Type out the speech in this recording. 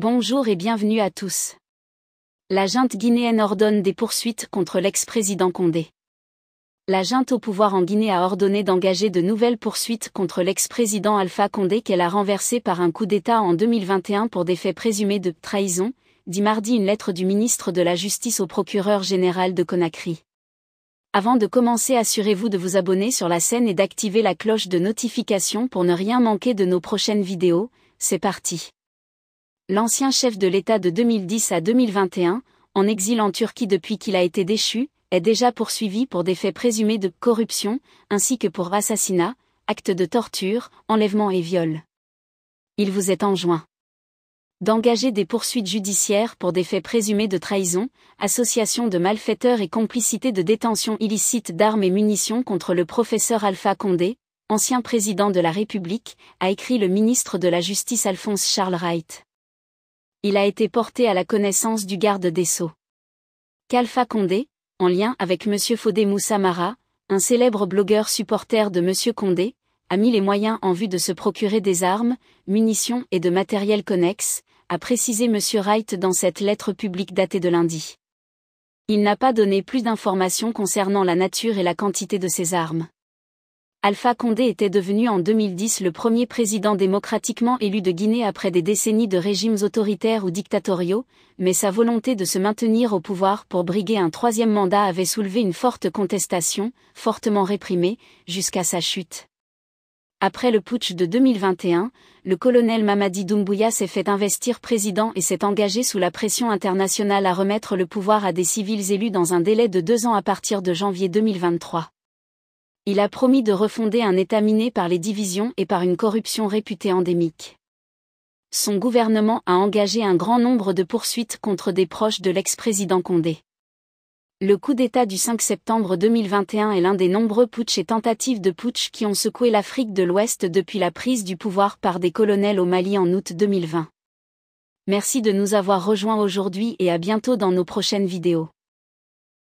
Bonjour et bienvenue à tous. La junte guinéenne ordonne des poursuites contre l'ex-président Condé. La junte au pouvoir en Guinée a ordonné d'engager de nouvelles poursuites contre l'ex-président Alpha Condé qu'elle a renversé par un coup d'État en 2021 pour des faits présumés de trahison, dit mardi une lettre du ministre de la Justice au procureur général de Conakry. Avant de commencer, assurez-vous de vous abonner sur la chaîne et d'activer la cloche de notification pour ne rien manquer de nos prochaines vidéos. C'est parti. L'ancien chef de l'État de 2010 à 2021, en exil en Turquie depuis qu'il a été déchu, est déjà poursuivi pour des faits présumés de corruption, ainsi que pour assassinat, actes de torture, enlèvement et viol. Il vous est enjoint d'engager des poursuites judiciaires pour des faits présumés de trahison, association de malfaiteurs et complicité de détention illicite d'armes et munitions contre le professeur Alpha Condé, ancien président de la République, a écrit le ministre de la Justice Alphonse Charles Wright. Il a été porté à la connaissance du garde des Sceaux qu'Alpha Condé, en lien avec M. Fodé Moussa Mara, un célèbre blogueur supporter de M. Condé, a mis les moyens en vue de se procurer des armes, munitions et de matériel connexe, a précisé M. Wright dans cette lettre publique datée de lundi. Il n'a pas donné plus d'informations concernant la nature et la quantité de ces armes. Alpha Condé était devenu en 2010 le premier président démocratiquement élu de Guinée après des décennies de régimes autoritaires ou dictatoriaux, mais sa volonté de se maintenir au pouvoir pour briguer un troisième mandat avait soulevé une forte contestation, fortement réprimée, jusqu'à sa chute. Après le putsch de 2021, le colonel Mamadi Doumbouya s'est fait investir président et s'est engagé sous la pression internationale à remettre le pouvoir à des civils élus dans un délai de 2 ans à partir de janvier 2023. Il a promis de refonder un État miné par les divisions et par une corruption réputée endémique. Son gouvernement a engagé un grand nombre de poursuites contre des proches de l'ex-président Condé. Le coup d'État du 5 septembre 2021 est l'un des nombreux putschs et tentatives de putsch qui ont secoué l'Afrique de l'Ouest depuis la prise du pouvoir par des colonels au Mali en août 2020. Merci de nous avoir rejoints aujourd'hui et à bientôt dans nos prochaines vidéos.